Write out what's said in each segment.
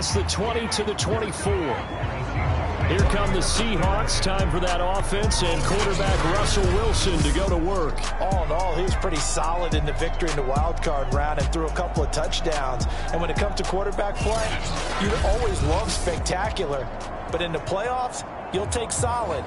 past the 20 to the 24. Here come the Seahawks. Time for that offense, and quarterback Russell Wilson to go to work. All in all, he was pretty solid in the victory in the wild card round and threw a couple of touchdowns. And when it comes to quarterback play, you'd always love spectacular. But in the playoffs, you'll take solid.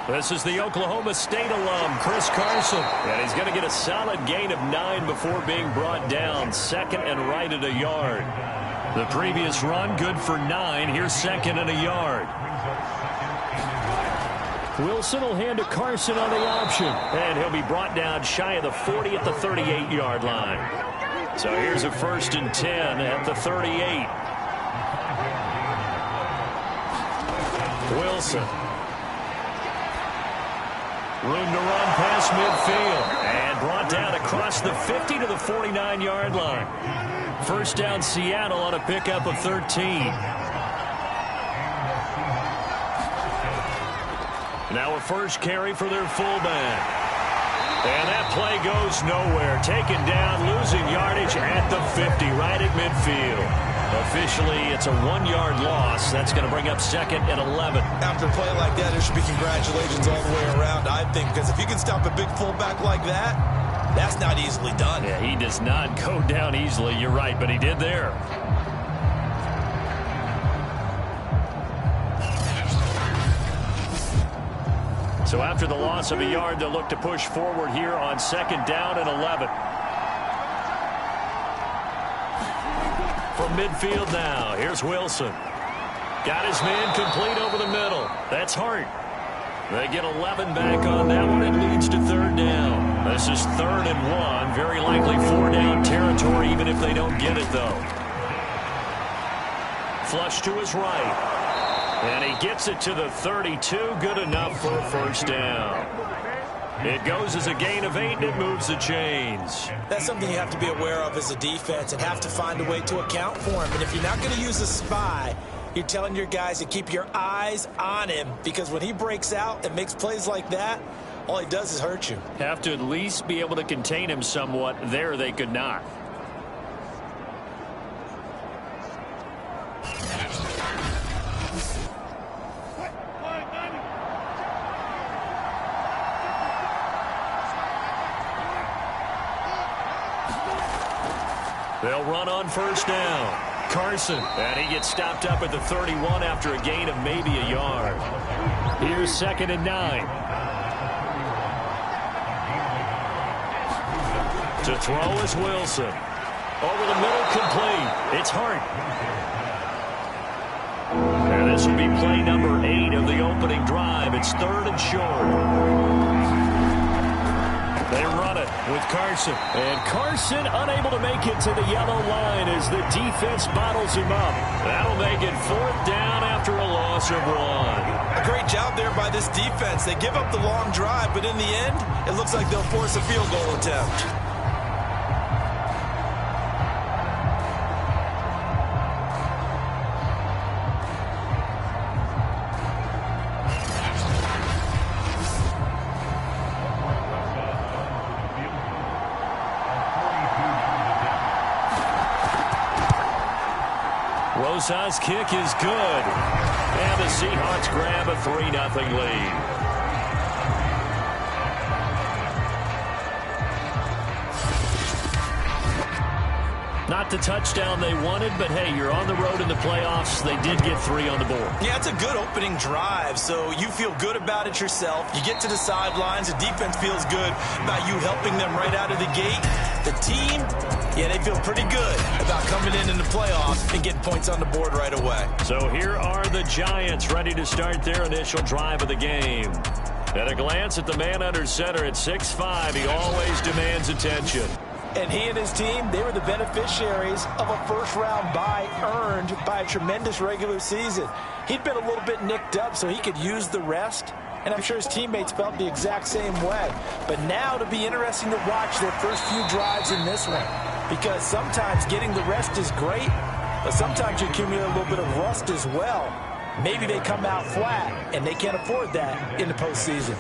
This is the Oklahoma State alum, Chris Carson. And he's going to get a solid gain of 9 before being brought down. Second and right at a yard. The previous run, good for 9. Here's second and a yard. Wilson will hand to Carson on the option. And he'll be brought down shy of the 40 at the 38-yard line. So here's a 1st and 10 at the 38. Wilson. Room to run past midfield. And brought down across the 50 to the 49-yard line. First down Seattle on a pickup of 13. Now a first carry for their fullback. And that play goes nowhere. Taken down, losing yardage at the 50, right at midfield. Officially, it's a 1-yard loss. That's going to bring up second and 11. After a play like that, there should be congratulations all the way around, I think, because if you can stop a big fullback like that, that's not easily done. Yeah, he does not go down easily. You're right, but he did there. So after the loss of a yard, they'll look to push forward here on second down and 11. From midfield now, here's Wilson. Got his man complete over the middle. That's Hart. They get 11 back on that one. It leads to third down. This is 3rd and 1. Very likely 4-down territory, even if they don't get it, though. Flush to his right. And he gets it to the 32. Good enough for a first down. It goes as a gain of 8, and it moves the chains. That's something you have to be aware of as a defense and have to find a way to account for him. And if you're not going to use a spy, you're telling your guys to keep your eyes on him, because when he breaks out and makes plays like that, all he does is hurt you. Have to at least be able to contain him somewhat. There they could not. They'll run on first down. Carson, and he gets stopped up at the 31 after a gain of maybe a yard. Here's second and 9. To throw is Wilson. Over the middle, complete. It's Hart. And this will be play number 8 of the opening drive. It's 3rd and short. They run it with Carson. And Carson unable to make it to the yellow line as the defense bottles him up. That'll make it 4th down after a loss of 1. A great job there by this defense. They give up the long drive, but in the end, it looks like they'll force a field goal attempt. Rosas' kick is good. And the Seahawks grab a 3-0 lead. Not the touchdown they wanted, but hey, you're on the road in the playoffs. They did get 3 on the board. Yeah, it's a good opening drive, so you feel good about it yourself. You get to the sidelines, the defense feels good about you helping them right out of the gate. The team, yeah, they feel pretty good about coming in the playoffs and getting points on the board right away. So here are the Giants ready to start their initial drive of the game. At a glance at the man under center at 6'5", he always demands attention. And he and his team, they were the beneficiaries of a first-round bye earned by a tremendous regular season. He'd been a little bit nicked up, so he could use the rest. And I'm sure his teammates felt the exact same way. But now it'll be interesting to watch their first few drives in this one. Because sometimes getting the rest is great, but sometimes you accumulate a little bit of rust as well. Maybe they come out flat, and they can't afford that in the postseason.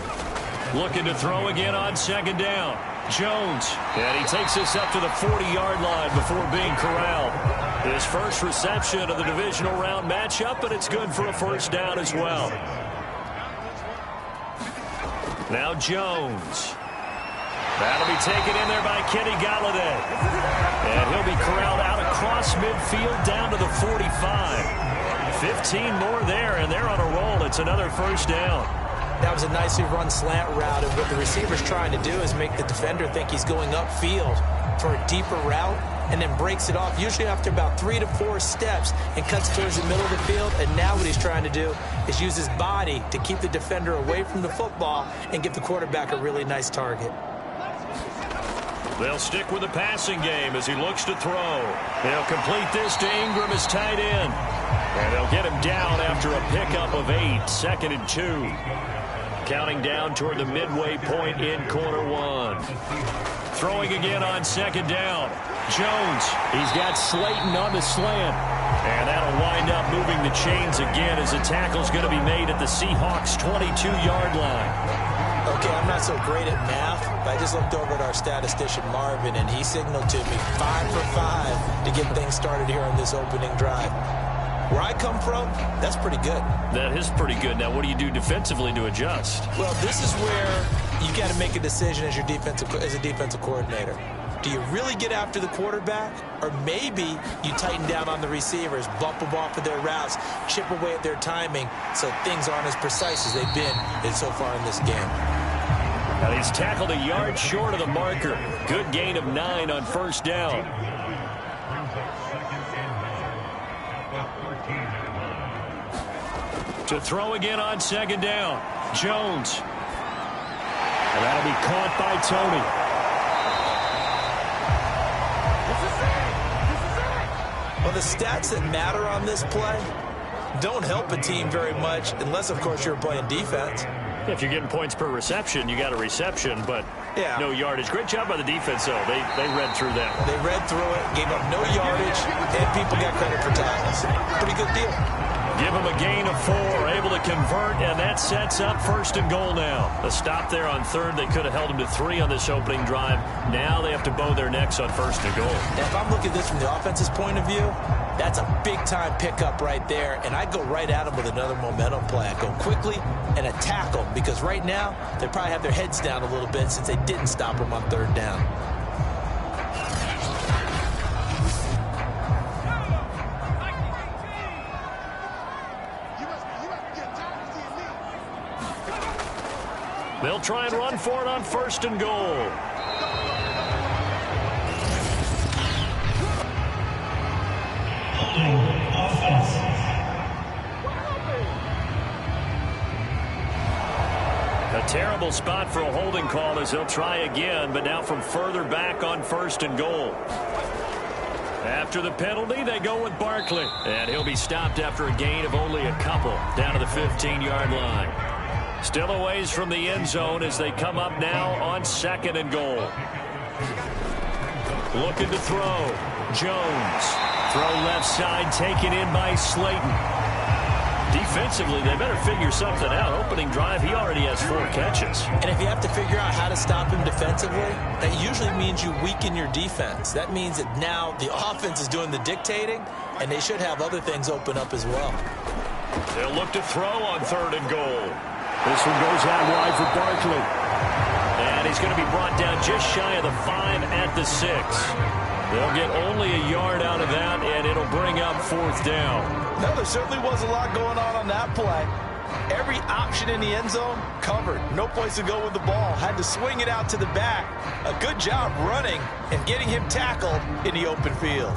Looking to throw again on second down. Jones, and he takes this up to the 40-yard line before being corralled. His first reception of the divisional round matchup, but it's good for a first down as well. Now Jones. That'll be taken in there by Kenny Galladay. And he'll be corralled out across midfield down to the 45. 15 more there, and they're on a roll. It's another first down. That was a nicely run slant route, and what the receiver's trying to do is make the defender think he's going upfield for a deeper route, and then breaks it off, usually after about 3 to 4 steps, and cuts towards the middle of the field. And now what he's trying to do is use his body to keep the defender away from the football and give the quarterback a really nice target. They'll stick with the passing game as he looks to throw. They'll complete this to Ingram as tight end. And they'll get him down after a pickup of 8, 2nd and 2. Counting down toward the midway point in quarter 1. Throwing again on second down. Jones, he's got Slayton on the slant. And that'll wind up moving the chains again as the tackle's going to be made at the Seahawks' 22-yard line. Okay, I'm not so great at math, but I just looked over at our statistician, Marvin, and he signaled to me 5 for 5 to get things started here on this opening drive. Where I come from, that's pretty good. That is pretty good. Now, what do you do defensively to adjust? Well, this is where you got to make a decision as a defensive coordinator. Do you really get after the quarterback, or maybe you tighten down on the receivers, bump them off of their routes, chip away at their timing so things aren't as precise as they've been so far in this game? And he's tackled a yard short of the marker. Good gain of 9 on first down. To throw again on second down. Jones. And that'll be caught by Tony. Well, the stats that matter on this play don't help a team very much unless, of course, you're playing defense. If you're getting points per reception, you got a reception, but no yardage. Great job by the defense, though. They read through that one. They read through it, gave up no yardage, and people got credit for tackles. Pretty good deal. Give them a gain of 4, able to convert, and that sets up 1st and goal now. A stop there on 3rd. They could have held them to 3 on this opening drive. Now they have to bow their necks on 1st and goal. Now, if I'm looking at this from the offense's point of view, that's a big-time pickup right there, and I go right at them with another momentum play. I go quickly and attack them, because right now they probably have their heads down a little bit since they didn't stop them on 3rd down. They'll try and run for it on 1st and goal. A terrible spot for a holding call as they'll try again, but now from further back on 1st and goal. After the penalty, they go with Barkley. And he'll be stopped after a gain of only a couple down to the 15-yard line. Still a ways from the end zone as they come up now on 2nd and goal. Looking to throw. Jones. Throw left side, taken in by Slayton. Defensively, they better figure something out. Opening drive, he already has 4 catches. And if you have to figure out how to stop him defensively, that usually means you weaken your defense. That means that now the offense is doing the dictating, and they should have other things open up as well. They'll look to throw on 3rd and goal. This one goes out wide for Barkley. And he's going to be brought down just shy of the 5 at the 6. They'll get only a yard out of that, and it'll bring up 4th down. No, there certainly was a lot going on that play. Every option in the end zone covered. No place to go with the ball. Had to swing it out to the back. A good job running and getting him tackled in the open field.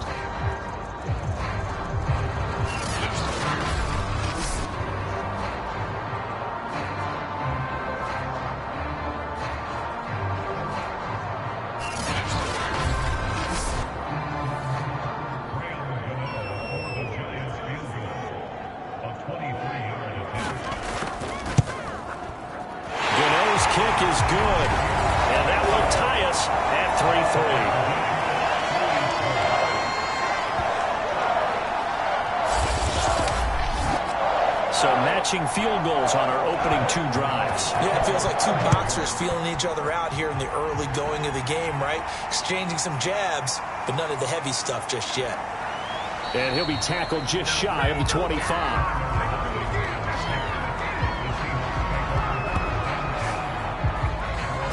kick is good. And that will tie us at 3-3. So matching field goals on our opening 2 drives. Yeah, it feels like 2 boxers feeling each other out here in the early going of the game, right? Exchanging some jabs, but none of the heavy stuff just yet. And he'll be tackled just shy of the 25.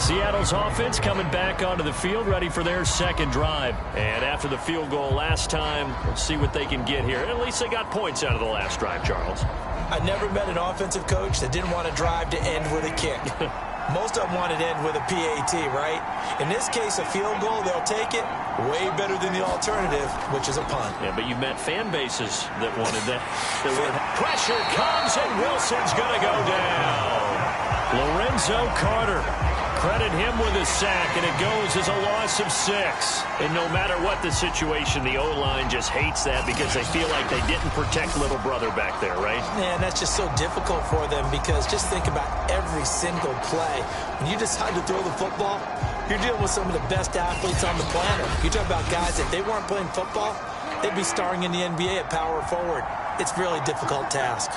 Seattle's offense coming back onto the field, ready for their second drive. And after the field goal last time, we'll see what they can get here. At least they got points out of the last drive, Charles. I never met an offensive coach that didn't want to drive to end with a kick. Most of them wanted to end with a PAT, right? In this case, a field goal, they'll take it. Way better than the alternative, which is a punt. Yeah, but you met fan bases that wanted that. Pressure comes, and Wilson's going to go down. Lorenzo Carter. Credit him with a sack, and it goes as a loss of 6. And no matter what the situation, the O-line just hates that because they feel like they didn't protect little brother back there, right? Man, that's just so difficult for them because just think about every single play. When you decide to throw the football, you're dealing with some of the best athletes on the planet. You talk about guys, if they weren't playing football, they'd be starring in the NBA at power forward. It's a really difficult task.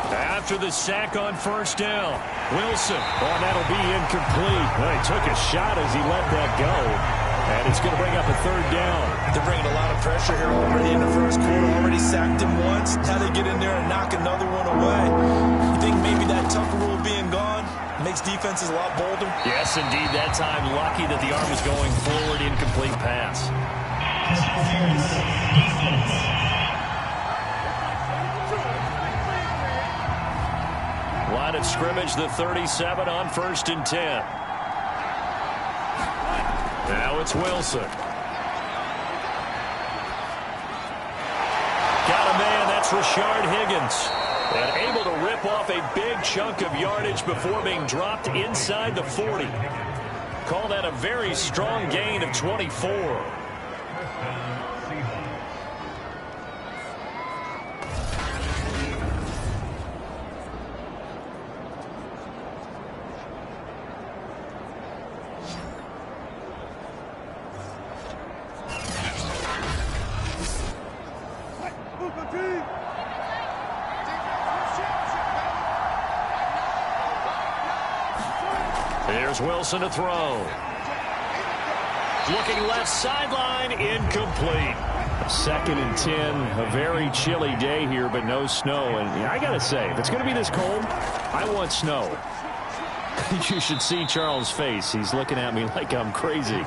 After the sack on first down, Wilson. Oh, that'll be incomplete. Well, he took a shot as he let that go. And it's going to bring up a 3rd down. They're bringing a lot of pressure here already in the first quarter. Already sacked him once. How they get in there and knock another one away. You think maybe that Tucker rule being gone makes defenses a lot bolder? Yes, indeed. That time, lucky that the arm was going forward. Incomplete pass. Line of scrimmage, the 37 on 1st and 10. Now it's Wilson. Got a man, that's Rashard Higgins. And able to rip off a big chunk of yardage before being dropped inside the 40. Call that a very strong gain of 24. Here's Wilson to throw. Looking left sideline, incomplete. 2nd and 10, a very chilly day here, but no snow. And I got to say, if it's going to be this cold, I want snow. You should see Charles' face. He's looking at me like I'm crazy.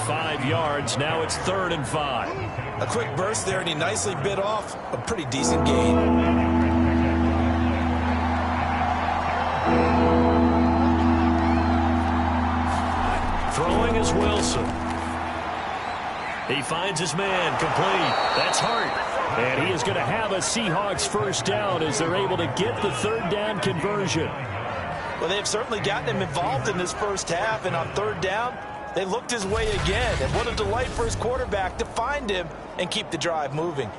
5 yards, now it's 3rd and 5. A quick burst there, and he nicely bit off a pretty decent gain. Throwing is Wilson. He finds his man, complete. That's Hart. And he is going to have a Seahawks 1st down as they're able to get the 3rd down conversion. Well, they've certainly gotten him involved in this first half, and on 3rd down, they looked his way again. And what a delight for his quarterback to find him and keep the drive moving.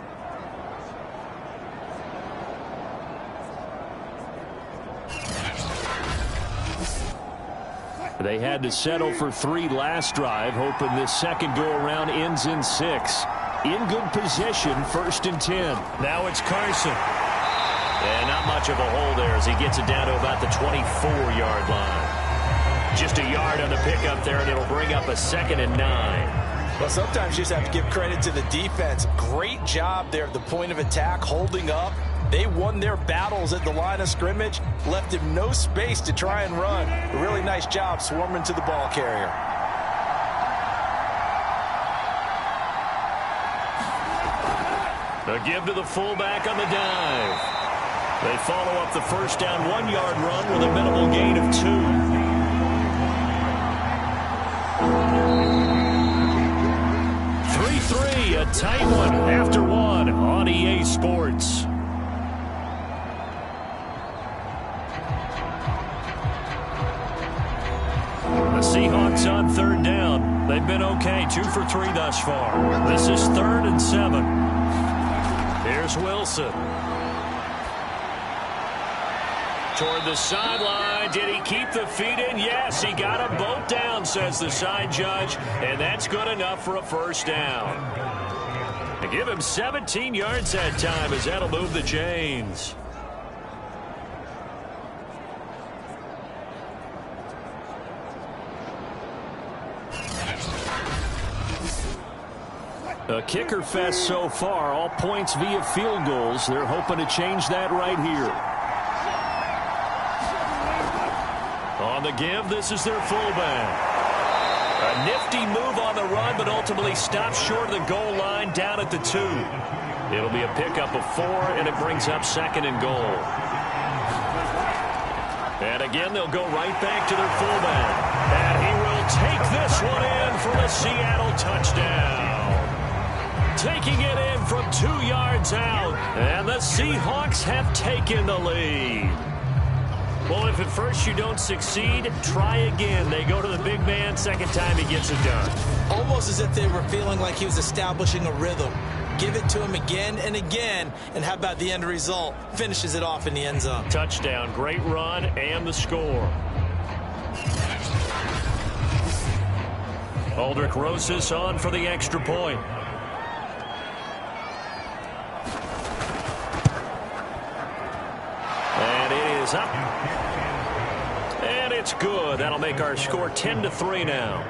They had to settle for 3 last drive, hoping this second go-around ends in 6. In good position, 1st and 10. Now it's Carson. And not much of a hole there as he gets it down to about the 24-yard line. Just a yard on the pickup there, and it'll bring up a 2nd and 9. Well, sometimes you just have to give credit to the defense. Great job there at the point of attack, holding up. They won their battles at the line of scrimmage, left him no space to try and run. A really nice job swarming to the ball carrier. A give to the fullback on the dive. They follow up the 1st down 1-yard run with a minimal gain of 2. A tight one after 1 on EA Sports. The Seahawks on 3rd down. They've been okay, 2 for 3 thus far. This is 3rd and 7. Here's Wilson. Toward the sideline. Did he keep the feet in? Yes, he got them both down, says the side judge. And that's good enough for a first down. They give him 17 yards that time as that'll move the chains. A kicker fest so far, all points via field goals. They're hoping to change that right here. On the give, this is their fullback. A nifty move on the run, but ultimately stops short of the goal line down at the 2. It'll be a pickup of 4, and it brings up 2nd and goal. And again, they'll go right back to their fullback. And he will take this one in for the Seattle touchdown. Taking it in from 2 yards out, and the Seahawks have taken the lead. Well, if at first you don't succeed, try again. They go to the big man. Second time he gets it done. Almost as if they were feeling like he was establishing a rhythm. Give it to him again and again, and how about the end result? Finishes it off in the end zone. Touchdown, great run, and the score. Aldrich Rosas on for the extra point. And it is up. And it's good. That'll make our score 10-3 now.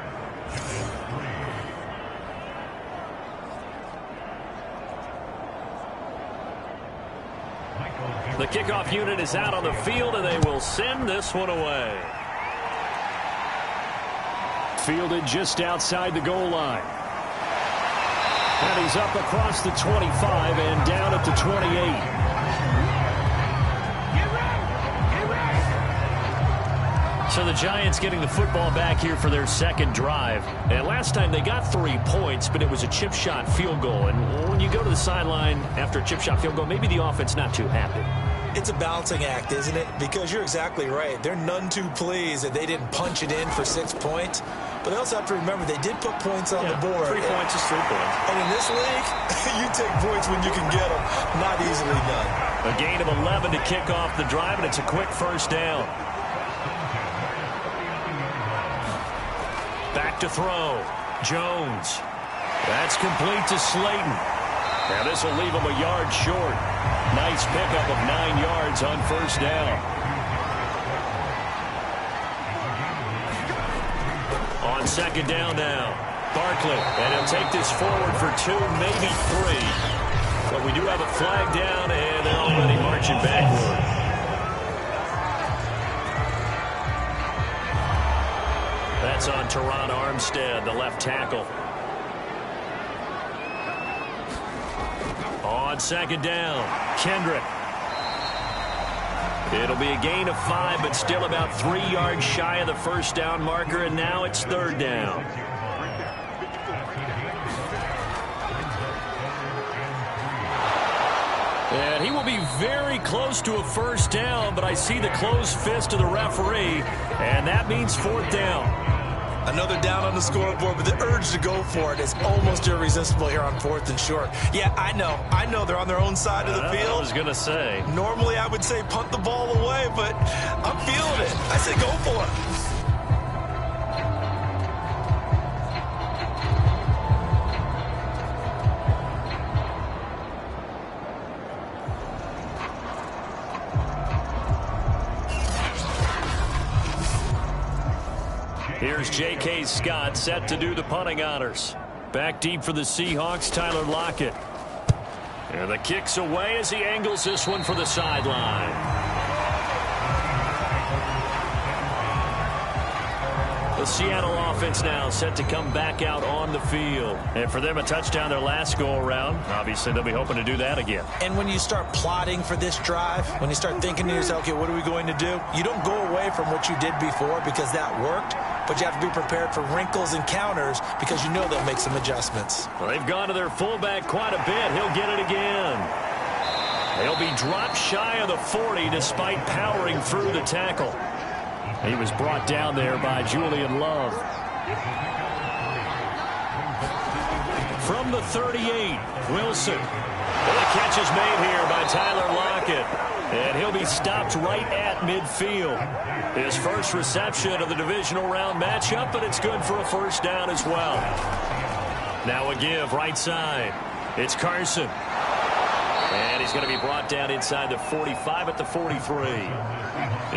The kickoff unit is out on the field, and they will send this one away. Fielded just outside the goal line. And he's up across the 25 and down at the 28. So the Giants getting the football back here for their second drive. And last time they got 3 points, but it was a chip shot field goal. And when you go to the sideline after a chip shot field goal, maybe the offense not too happy. It's a balancing act, isn't it? Because you're exactly right. They're none too pleased that they didn't punch it in for 6 points. But they also have to remember they did put points on the board. 3 points is 3 points. And in this league, you take points when you can get them. Not easily done. A gain of 11 to kick off the drive, and it's a quick first down. Back to throw. Jones. That's complete to Slayton. Now this will leave him a yard short. Nice pickup of 9 yards on first down. On second down now. Barkley. And he'll take this forward for 2, maybe 3. But we do have a flag down, and they're already marching backward. That's on Teron Armstead, the left tackle. On second down, Kendrick. It'll be a gain of 5, but still about 3 yards shy of the first down marker, and now it's third down. And he will be very close to a first down, but I see the closed fist of the referee, and that means fourth down. Another down on the scoreboard, but the urge to go for it is almost irresistible here on 4th and short. Yeah, I know they're on their own side of the field. I was going to say. Normally I would say punt the ball away, but I'm feeling it. I say go for it. Here's J.K. Scott set to do the punting honors. Back deep for the Seahawks, Tyler Lockett. And the kick's away as he angles this one for the sideline. The Seattle offense now set to come back out on the field. And for them, a touchdown their last go-around. Obviously, they'll be hoping to do that again. And when you start plotting for this drive, when you start thinking to yourself, okay, what are we going to do? You don't go away from what you did before because that worked, but you have to be prepared for wrinkles and counters because you know they'll make some adjustments. Well, they've gone to their fullback quite a bit. He'll get it again. He'll be dropped shy of the 40 despite powering through the tackle. He was brought down there by Julian Love. From the 38, Wilson. Well, the catch is made here by Tyler Lockett. And he'll be stopped right at midfield. His first reception of the divisional round matchup, but it's good for a first down as well. Now a give right side. It's Carson. And he's going to be brought down inside the 45 at the 43.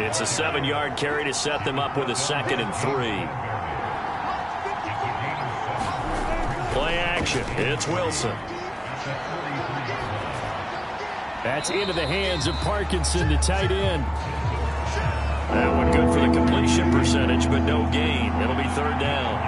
It's a 7-yard carry to set them up with a 2nd and 3. Play action. It's Wilson. That's into the hands of Parkinson, the tight end. That one good for the completion percentage, but no gain. It'll be 3rd down.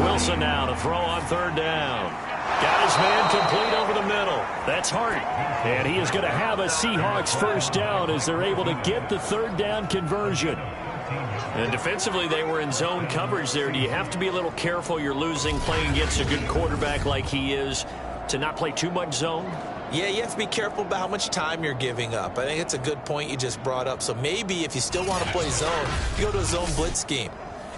Wilson now to throw on 3rd down. Got his man complete over the middle. That's Hart. And he is going to have a Seahawks first down as they're able to get the 3rd down conversion. And defensively, they were in zone coverage there. Do you have to be a little careful? You're losing playing against a good quarterback like he is to not play too much zone? Yeah, you have to be careful about how much time you're giving up. I think it's a good point you just brought up. So maybe if you still want to play zone, you go to a zone blitz scheme.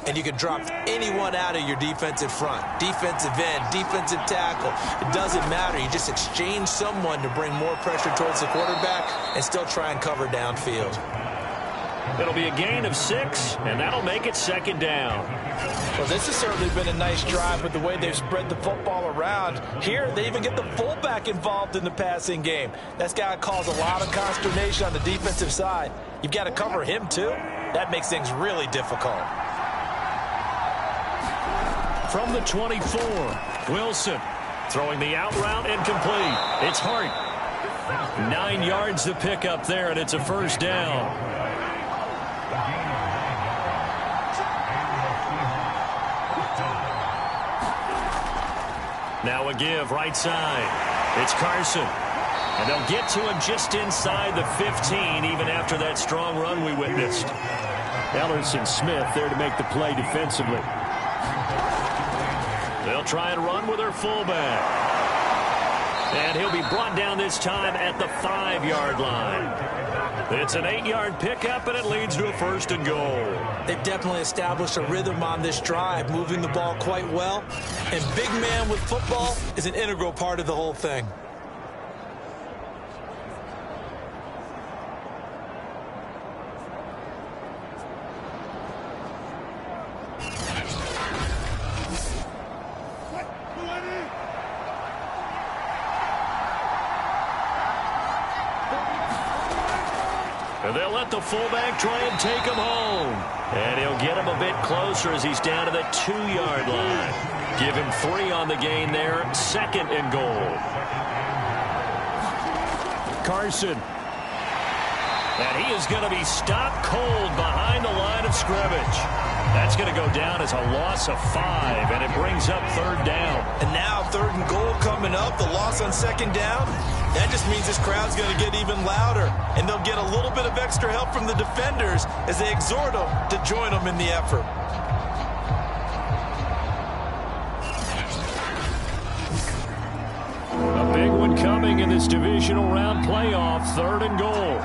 And you can drop anyone out of your defensive front. Defensive end, defensive tackle. It doesn't matter. You just exchange someone to bring more pressure towards the quarterback and still try and cover downfield. It'll be a gain of 6, and that'll make it 2nd down. Well, this has certainly been a nice drive with the way they've spread the football around. Here, they even get the fullback involved in the passing game. That's got to cause a lot of consternation on the defensive side. You've got to cover him, too. That makes things really difficult. From the 24, Wilson throwing the out route and complete. It's Hart. 9 yards to pick up there, and it's a first down. Now a give right side. It's Carson. And they'll get to him just inside the 15, even after that strong run we witnessed. Ellerson Smith there to make the play defensively. They'll try and run with their fullback. And he'll be brought down this time at the 5-yard line. It's an 8-yard pickup, and it leads to a 1st and goal. They've definitely established a rhythm on this drive, moving the ball quite well. And big man with football is an integral part of the whole thing. And they'll let the fullback try and take him home. And he'll get him a bit closer as he's down to the 2-yard line. Give him 3 on the gain there. 2nd and goal. Carson. And he is going to be stopped cold behind the line of scrimmage. That's going to go down as a loss of 5, and it brings up 3rd down. And now 3rd and goal coming up, the loss on 2nd down. That just means this crowd's going to get even louder, and they'll get a little bit of extra help from the defenders as they exhort them to join them in the effort. A big one coming in this divisional round playoff, 3rd and goal.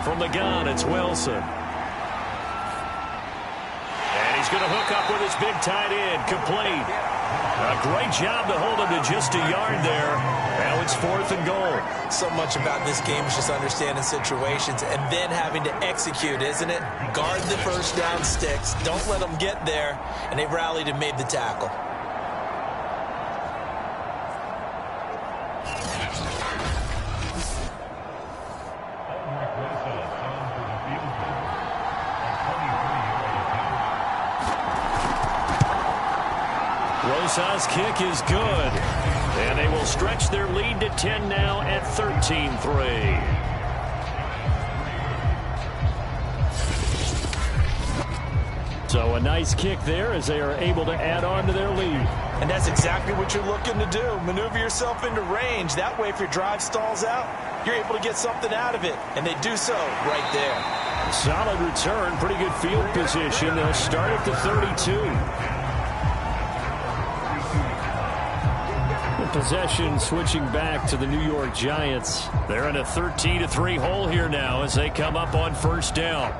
From the gun, it's Wilson. And he's going to hook up with his big tight end, complete. A great job to hold him to just a yard there. Now it's 4th and goal. So much about this game is just understanding situations and then having to execute, isn't it? Guard the first down sticks. Don't let them get there. And they rallied and made the tackle. Rosa's kick is good. And they will stretch their lead to 10 now at 13-3. So a nice kick there as they are able to add on to their lead. And that's exactly what you're looking to do. Maneuver yourself into range. That way, if your drive stalls out, you're able to get something out of it. And they do so right there. Solid return. Pretty good field position. They'll start at the 32. Possession switching back to the New York Giants. They're in a 13-3 hole here now as they come up on 1st down.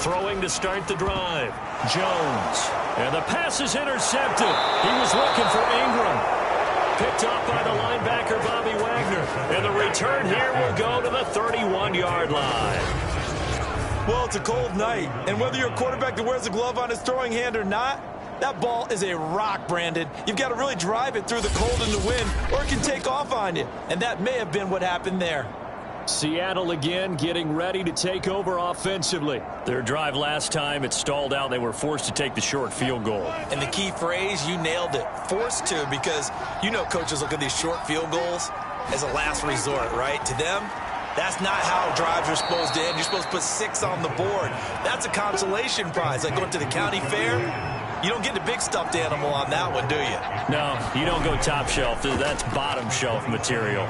Throwing to start the drive. Jones. And the pass is intercepted. He was looking for Ingram. Picked up by the linebacker, Bobby Wagner. And the return here will go to the 31-yard line. Well, it's a cold night, and whether you're a quarterback that wears a glove on his throwing hand or not, that ball is a rock, Brandon. You've got to really drive it through the cold and the wind, or it can take off on you. And that may have been what happened there. Seattle again getting ready to take over offensively. Their drive last time, it stalled out. They were forced to take the short field goal. And the key phrase, you nailed it, forced to, because you know coaches look at these short field goals as a last resort, right? To them, that's not how drives are supposed to end. You're supposed to put 6 on the board. That's a consolation prize, like going to the county fair. You don't get the big stuffed animal on that one, do you? No, you don't go top shelf. That's bottom shelf material.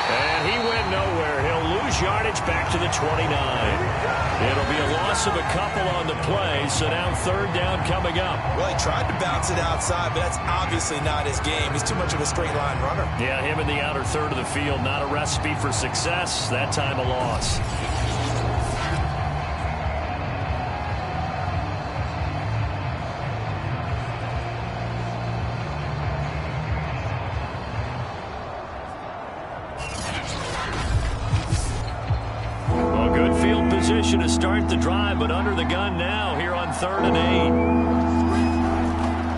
And he went nowhere. He'll lose yardage back to the 29. It'll be a loss of a couple on the play, so now third down coming up. Well, he tried to bounce it outside, but that's obviously not his game. He's too much of a straight line runner. Yeah, him in the outer third of the field, not a recipe for success. That time a loss. To start the drive, but under the gun now here on 3rd and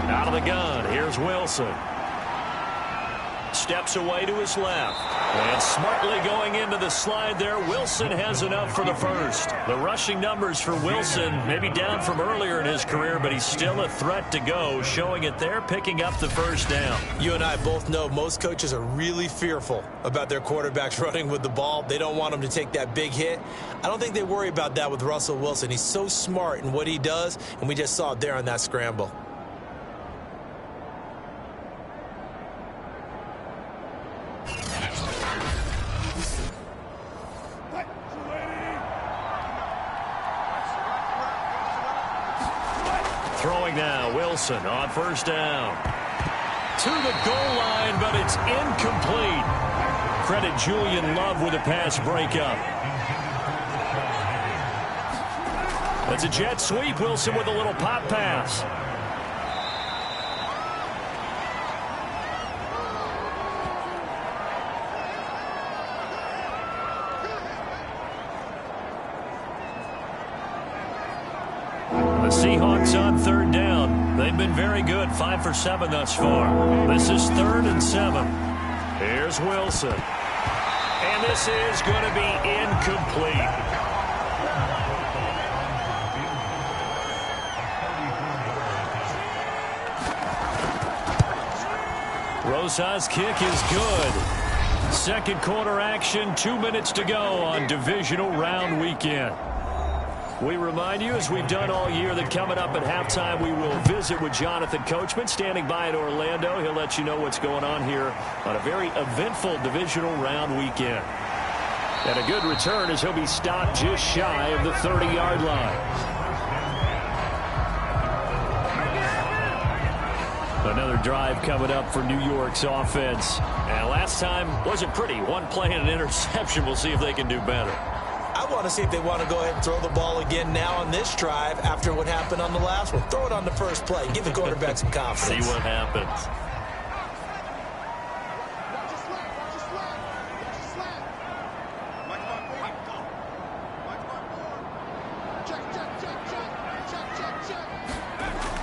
8. Out of the gun, here's Wilson. Steps away to his left. And smartly going into the slide there, Wilson has enough for the first. The rushing numbers for Wilson maybe down from earlier in his career, but he's still a threat to go, showing it there, picking up the first down. You and I both know most coaches are really fearful about their quarterbacks running with the ball. They don't want them to take that big hit. I don't think they worry about that with Russell Wilson. He's so smart in what he does, and we just saw it there on that scramble. Throwing now, Wilson on first down. To the goal line, but it's incomplete. Credit Julian Love with a pass breakup. That's a jet sweep. Wilson with a little pop pass. The Seahawks on third down. They've been very good, 5 for 7 thus far. This is 3rd and 7. Here's Wilson. And this is going to be incomplete. Rosa's kick is good. Second quarter action, 2 minutes to go on divisional round weekend. We remind you, as we've done all year, that coming up at halftime, we will visit with Jonathan Coachman, standing by in Orlando. He'll let you know what's going on here on a very eventful divisional round weekend. And a good return as he'll be stopped just shy of the 30-yard line. Another drive coming up for New York's offense. And last time wasn't pretty. One play and an interception. We'll see if they can do better. I want to see if they want to go ahead and throw the ball again now on this drive after what happened on the last one. Throw it on the first play. Give the quarterback some confidence. See what happens.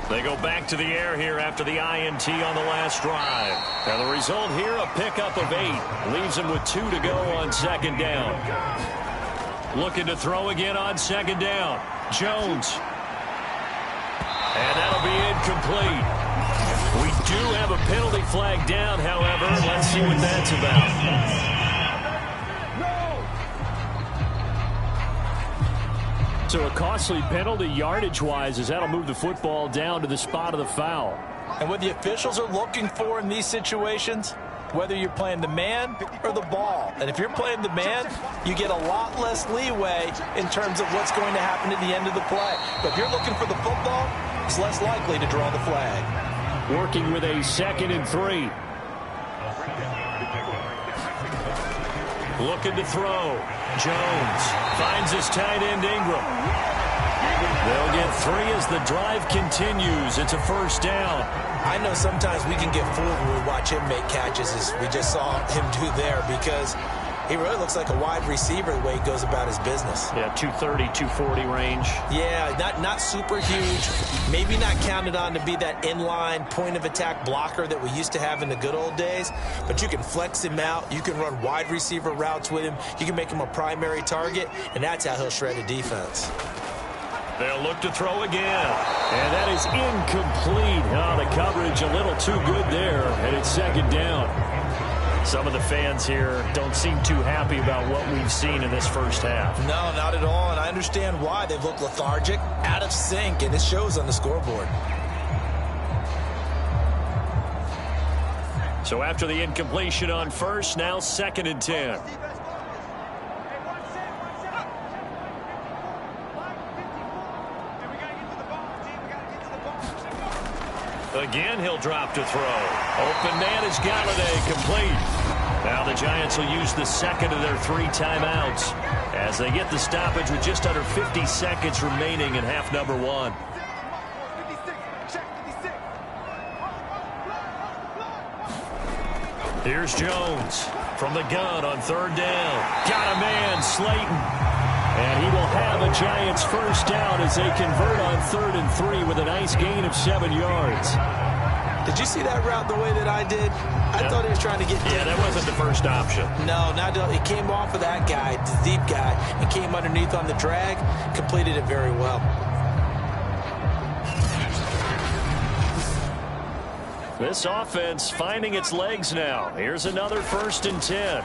They go back to the air here after the INT on the last drive. And the result here, a pickup of 8. Leaves them with 2 to go on second down. Looking to throw again on second down. Jones. And that'll be incomplete. We do have a penalty flag down, however. Let's see what that's about. So a costly penalty yardage-wise, as that'll move the football down to the spot of the foul. And what the officials are looking for in these situations, whether you're playing the man or the ball. And if you're playing the man, you get a lot less leeway in terms of what's going to happen at the end of the play. But if you're looking for the football, it's less likely to draw the flag. Working with a 2nd and 3. Looking to throw. Jones finds his tight end Ingram. They'll get 3 as the drive continues. It's a first down. I know sometimes we can get fooled when we watch him make catches, as we just saw him do there, because he really looks like a wide receiver the way he goes about his business. Yeah, 230, 240 range. Yeah, not super huge. Maybe not counted on to be that inline point-of-attack blocker that we used to have in the good old days. But you can flex him out. You can run wide receiver routes with him. You can make him a primary target, and that's how he'll shred a defense. They'll look to throw again. And that is incomplete. Oh, the coverage a little too good there, and it's second down. Some of the fans here don't seem too happy about what we've seen in this first half. No, not at all, and I understand why. They've looked lethargic, out of sync, and it shows on the scoreboard. So after the incompletion on first, now 2nd and 10. Again, he'll drop to throw. Open man is Galladay, complete. Now the Giants will use the second of their 3 timeouts as they get the stoppage with just under 50 seconds remaining in half number 1. Here's Jones from the gun on 3rd down. Got a man, Slayton. And he will have a Giants first down as they convert on 3rd and 3 with a nice gain of 7 yards. Did you see that route the way that I did? I thought he was trying to get deep. Yeah, that wasn't the first option. No, not at all. He came off of that guy, the deep guy, and came underneath on the drag, completed it very well. This offense finding its legs now. Here's another 1st and 10.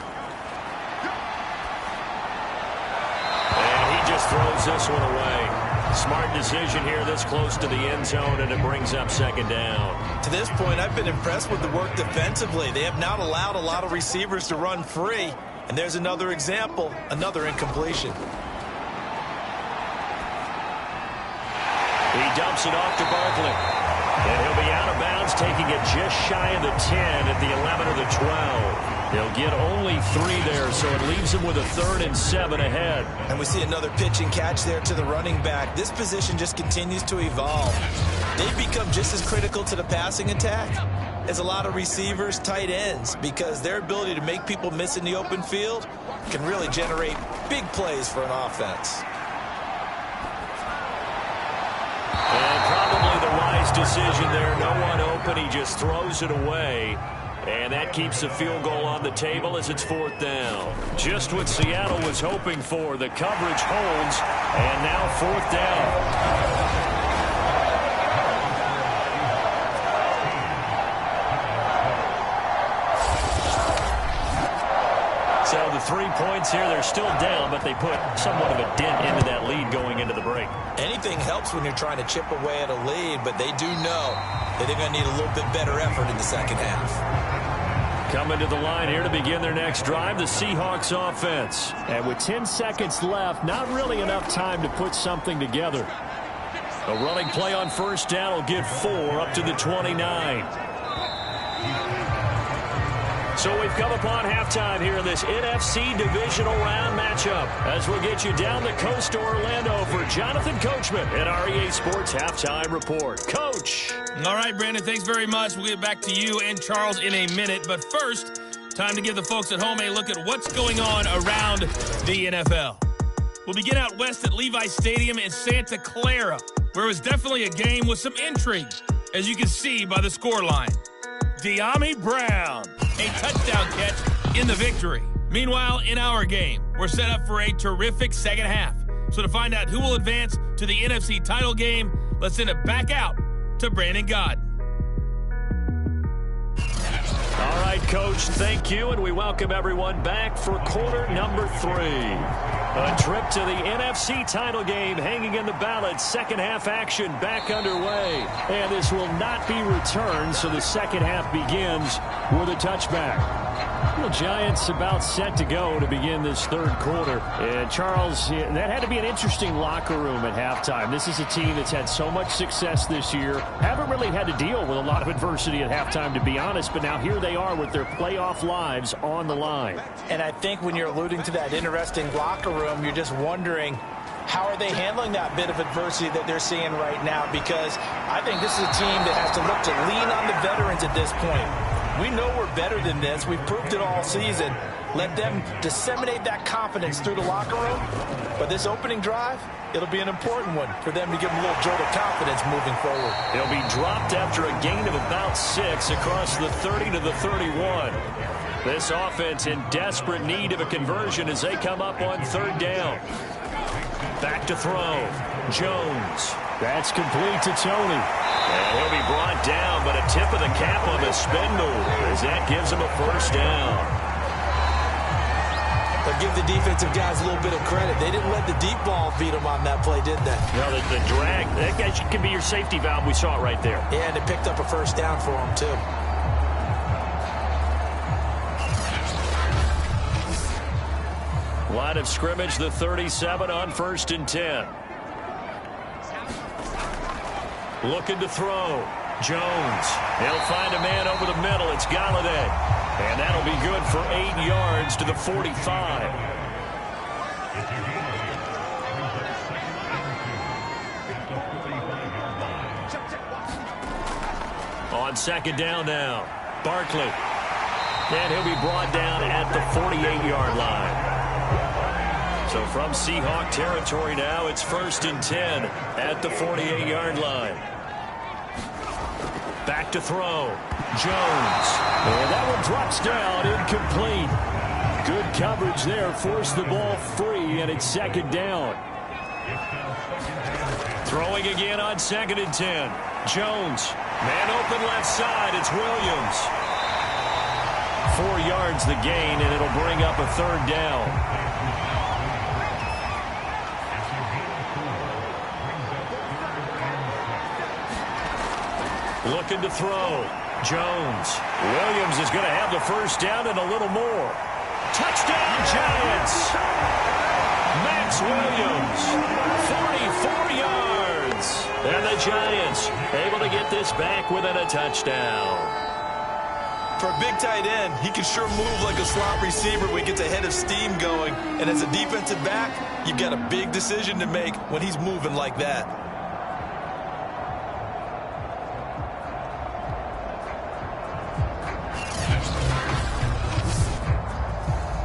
Throws this one away. Smart decision here this close to the end zone, and it brings up 2nd down. To this point, I've been impressed with the work defensively. They have not allowed a lot of receivers to run free. And there's another example, another incompletion. He dumps it off to Barkley. And he'll be out of bounds, taking it just shy of the 10 at the 11 or the 12. They'll get only 3 there, so it leaves them with a 3rd and 7 ahead. And we see another pitch and catch there to the running back. This position just continues to evolve. They've become just as critical to the passing attack as a lot of receivers, tight ends, because their ability to make people miss in the open field can really generate big plays for an offense. And probably the wise decision there. No one open. He just throws it away. And that keeps the field goal on the table as it's 4th down. Just what Seattle was hoping for. The coverage holds, and now 4th down. So the 3 points here, they're still down, but they put somewhat of a dent into that lead going into the break. Anything helps when you're trying to chip away at a lead, but they do know that they're going to need a little bit better effort in the second half. Coming to the line here to begin their next drive, the Seahawks offense. And with 10 seconds left, not really enough time to put something together. A running play on 1st down will get 4 up to the 29. So we've come upon halftime here in this NFC divisional round matchup as we'll get you down the coast to Orlando for Jonathan Coachman at our EA Sports Halftime Report. Coach. All right, Brandon, thanks very much. We'll get back to you and Charles in a minute. But first, time to give the folks at home a look at what's going on around the NFL. We'll begin out west at Levi Stadium in Santa Clara, where it was definitely a game with some intrigue, as you can see by the scoreline. De'Ami Brown, a touchdown catch in the victory. Meanwhile, in our game, we're set up for a terrific second half. So to find out who will advance to the NFC title game, let's send it back out to Brandon Gott. All right, Coach, thank you, and we welcome everyone back for quarter number 3. A trip to the NFC title game hanging in the balance. Second half action back underway. And this will not be returned, so the second half begins with a touchback. The Giants about set to go to begin this third quarter. And Charles, that had to be an interesting locker room at halftime. This is a team that's had so much success this year. Haven't really had to deal with a lot of adversity at halftime, to be honest. But now here they are with their playoff lives on the line. And I think when you're alluding to that interesting locker room, you're just wondering, how are they handling that bit of adversity that they're seeing right now? Because I think this is a team that has to look to lean on the veterans at this point. We know we're better than this. We've proved it all season. Let them disseminate that confidence through the locker room. But this opening drive, it'll be an important one for them to give them a little jolt of confidence moving forward. They'll be dropped after a gain of about 6 across the 30 to the 31. This offense in desperate need of a conversion as they come up on third down. Back to throw. Jones. That's complete to Tony. And he'll be brought down, but a tip of the cap on the spin move as that gives him a first down. But give the defensive guys a little bit of credit. They didn't let the deep ball beat them on that play, did they? No, the drag, that guy can be your safety valve. We saw it right there. Yeah, and they picked up a first down for him, too. Line of scrimmage, the 37 on 1st and 10. Looking to throw. Jones. He'll find a man over the middle. It's Galladay. And that'll be good for 8 yards to the 45. On second down now. Barkley. And he'll be brought down at the 48-yard line. So from Seahawk territory now, it's 1st and 10 at the 48-yard line. Back to throw. Jones. And that one drops down, incomplete. Good coverage there, forced the ball free, and it's second down. Throwing again on 2nd and 10. Jones. Man open left side, it's Williams. 4 yards the gain, and it'll bring up a third down. Looking to throw. Jones. Williams is going to have the first down and a little more. Touchdown, Giants! Max Williams, 44 yards. And the Giants able to get this back within a touchdown. For a big tight end, he can sure move like a slot receiver when he gets a head of steam going. And as a defensive back, you've got a big decision to make when he's moving like that.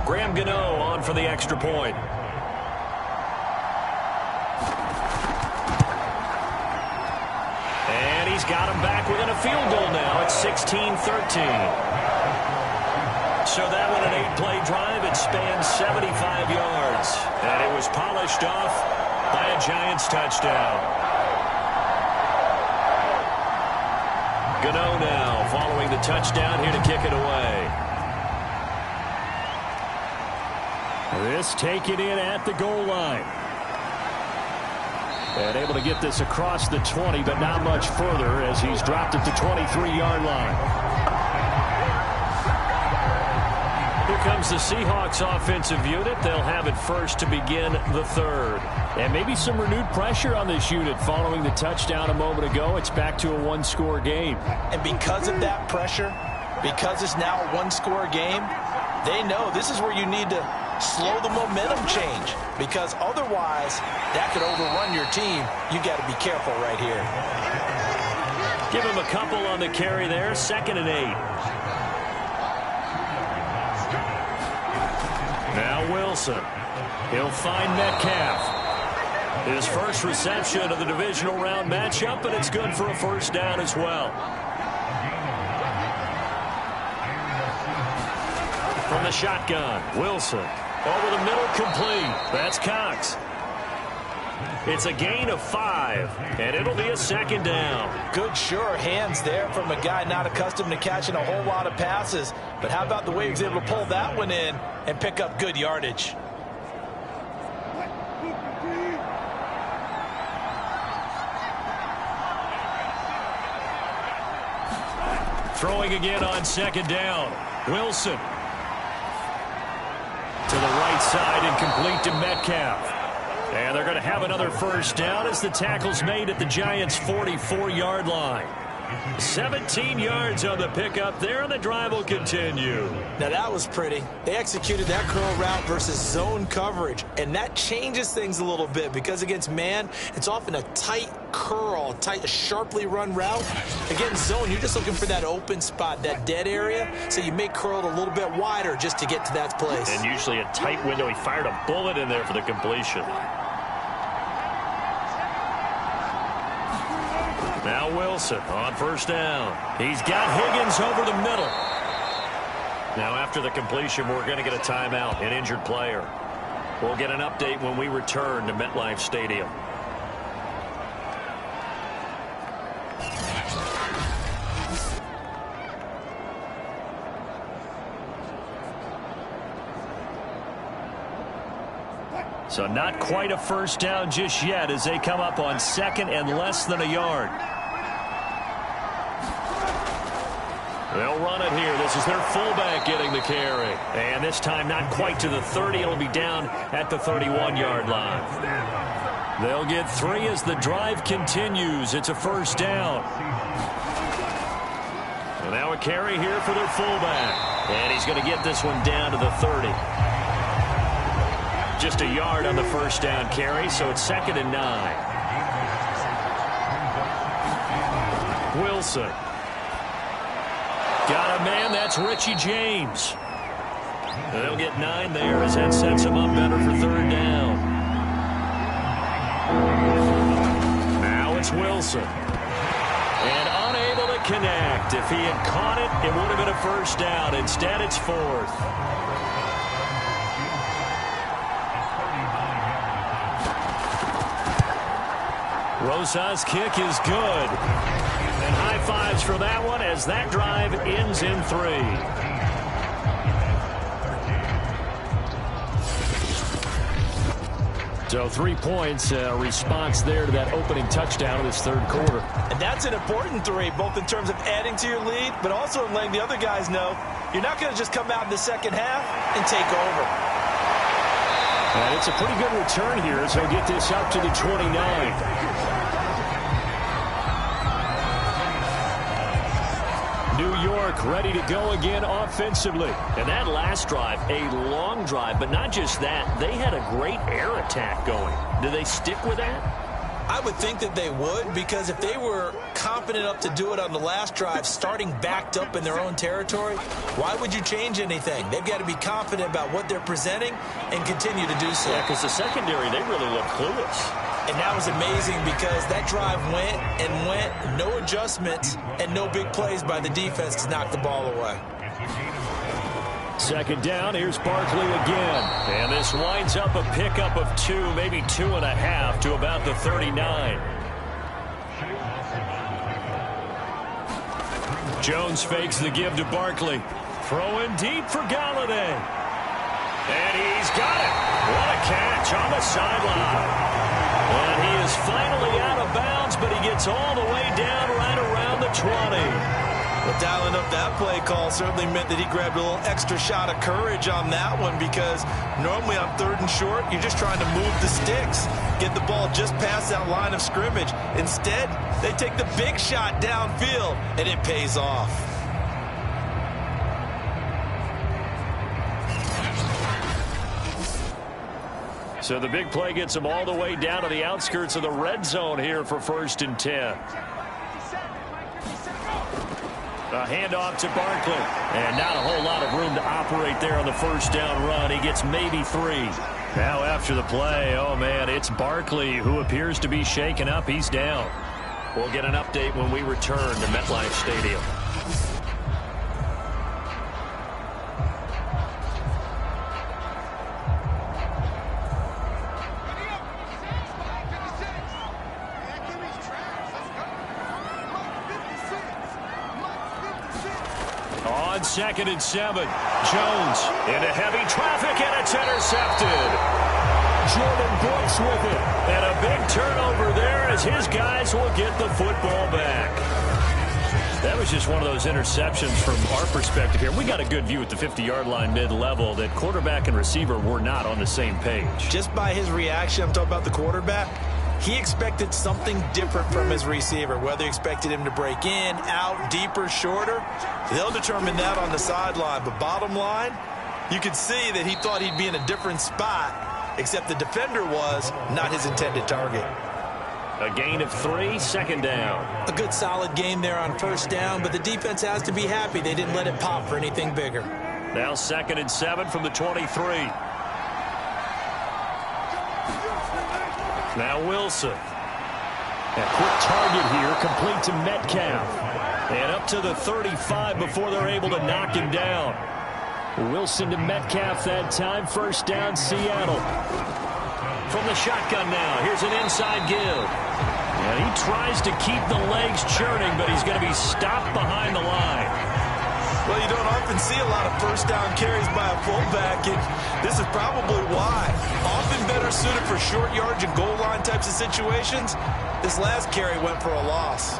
Graham Gano on for the extra point. And he's got him back within a field goal now. It's 16-13. So that one an 8-play drive. It spans 75 yards. And it was polished off by a Giants touchdown. Gano now following the touchdown here to kick it away. This taken in at the goal line. And able to get this across the 20, but not much further as he's dropped at the 23-yard line. Here comes the Seahawks offensive unit. They'll have it first to begin the third. And maybe some renewed pressure on this unit following the touchdown a moment ago. It's back to a one-score game. And because of that pressure, because it's now a one-score game, they know this is where you need to slow the momentum change, because otherwise that could overrun your team. You got to be careful right here. Give him a couple on the carry there. 2nd and 8. Now Wilson. He'll find Metcalf. His first reception of the divisional round matchup, and it's good for a first down as well. From the shotgun, Wilson. Over the middle, complete. That's Cox. It's a gain of 5, and it'll be a second down. Good, sure hands there from a guy not accustomed to catching a whole lot of passes. But how about the way he was able to pull that one in and pick up good yardage? Throwing again on second down. Wilson. complete to Metcalf. And they're going to have another first down as the tackle's made at the Giants' 44-yard line. 17 yards on the pickup there, and the drive will continue. Now that was pretty. They executed that curl route versus zone coverage, and that changes things a little bit because against man, it's often a tight curl, a sharply run route. Against zone, you're just looking for that open spot, that dead area, so you make curl a little bit wider just to get to that place. And usually a tight window. He fired a bullet in there for the completion. Now Wilson on first down. He's got Higgins over the middle. Now after the completion, we're going to get a timeout, an injured player. We'll get an update when we return to MetLife Stadium. So not quite a first down just yet as they come up on second and less than a yard. They'll run it here. This is their fullback getting the carry. And this time not quite to the 30. It'll be down at the 31-yard line. They'll get 3 as the drive continues. It's a first down. And now a carry here for their fullback. And he's going to get this one down to the 30. Just a yard on the first down carry, so it's 2nd and 9. Wilson. Got a man, that's Richie James. They'll get 9 there as that sets him up better for 3rd down. Now it's Wilson. And unable to connect. If he had caught it, it would have been a first down. Instead, it's 4th. Rosa's kick is good. And high fives for that one as that drive ends in 3. So 3 points, response there to that opening touchdown in this 3rd quarter. And that's an important 3, both in terms of adding to your lead, but also in letting the other guys know you're not going to just come out in the second half and take over. And it's a pretty good return here as he'll get this up to the 29. New York ready to go again offensively. And that last drive, a long drive, but not just that. They had a great air attack going. Do they stick with that? I would think that they would, because if they were confident enough to do it on the last drive, starting backed up in their own territory, why would you change anything? They've got to be confident about what they're presenting and continue to do so. Yeah, because the secondary, they really look clueless. And that was amazing because that drive went and went, no adjustments, and no big plays by the defense to knock the ball away. 2nd down, here's Barkley again. And this winds up a pickup of 2, maybe 2.5 to about the 39. Jones fakes the give to Barkley. Throwing deep for Galladay. And he's got it. What a catch on the sideline. And he is finally out of bounds, but he gets all the way down right around the 20. Well, dialing up that play call certainly meant that he grabbed a little extra shot of courage on that one, because normally on 3rd and short, you're just trying to move the sticks, get the ball just past that line of scrimmage. Instead, they take the big shot downfield, and it pays off. So the big play gets them all the way down to the outskirts of the red zone here for 1st and 10. A handoff to Barkley. And not a whole lot of room to operate there on the first down run. He gets maybe 3. Now after the play, oh man, it's Barkley who appears to be shaken up. He's down. We'll get an update when we return to MetLife Stadium. On 2nd and 7, Jones into heavy traffic, and it's intercepted. Jordan Brooks with it. And a big turnover there as his guys will get the football back. That was just one of those interceptions from our perspective here. We got a good view at the 50-yard line mid-level that quarterback and receiver were not on the same page. Just by his reaction, I'm talking about the quarterback, he expected something different from his receiver, whether he expected him to break in, out, deeper, shorter. They'll determine that on the sideline. But bottom line, you could see that he thought he'd be in a different spot, except the defender was not his intended target. A gain of 3, second down. A good solid game there on first down, but the defense has to be happy they didn't let it pop for anything bigger. Now 2nd and 7 from the 23. Now Wilson. A quick target here, complete to Metcalf. And up to the 35 before they're able to knock him down. Wilson to Metcalf that time. First down, Seattle. From the shotgun now, here's an inside give. And he tries to keep the legs churning, but he's going to be stopped behind the line. Well, you don't often see a lot of first down carries by a fullback, and this is probably why. Often better suited for short yardage and goal line types of situations. This last carry went for a loss.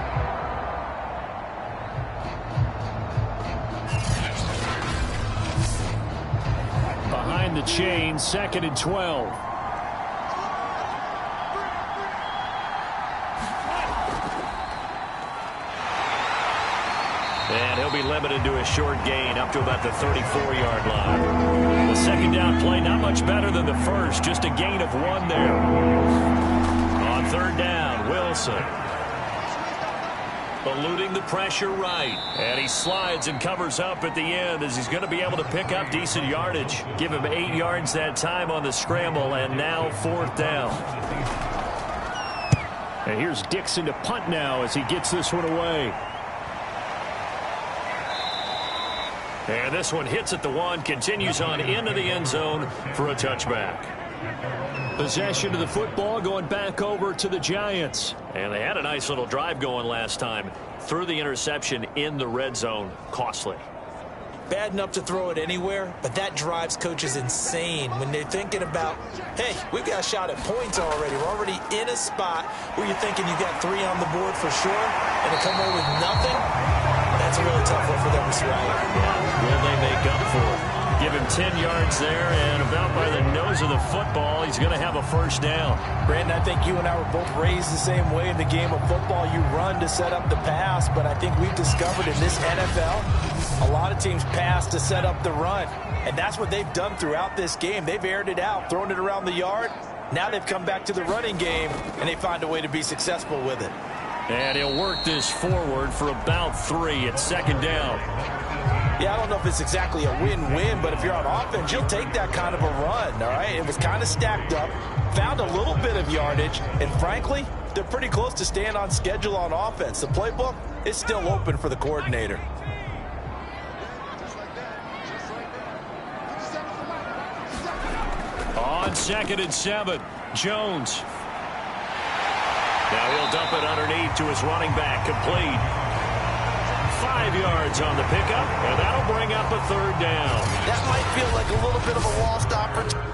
Behind the chain, 2nd and 12. And he'll be limited to a short gain up to about the 34-yard line. The second down play not much better than the first, just a gain of 1 there. On 3rd down, Wilson. Eluding the pressure right. And he slides and covers up at the end as he's going to be able to pick up decent yardage. Give him 8 yards that time on the scramble, and now 4th down. And here's Dixon to punt now as he gets this one away. And this one hits at the 1, continues on into the end zone for a touchback. Possession of the football going back over to the Giants. And they had a nice little drive going last time. Threw the interception in the red zone. Costly. Bad enough to throw it anywhere, but that drives coaches insane when they're thinking about, hey, we've got a shot at points already. We're already in a spot where you're thinking you got 3 on the board for sure, and to come away with nothing, that's a really tough one for them to swallow. Will they make up for it? Give him 10 yards there, and about by the nose of the football, he's going to have a first down. Brandon, I think you and I were both raised the same way in the game of football. You run to set up the pass, but I think we've discovered in this NFL, a lot of teams pass to set up the run, and that's what they've done throughout this game. They've aired it out, thrown it around the yard. Now they've come back to the running game, and they find a way to be successful with it. And he'll work this forward for about 3 at 2nd down. Yeah, I don't know if it's exactly a win-win, but if you're on offense, you'll take that kind of a run, all right? It was kind of stacked up, found a little bit of yardage, and frankly, they're pretty close to staying on schedule on offense. The playbook is still open for the coordinator. On 2nd and 7, Jones. Now he'll dump it underneath to his running back, complete. 5 yards on the pickup, and that'll bring up a 3rd down. That might feel like a little bit of a lost opportunity.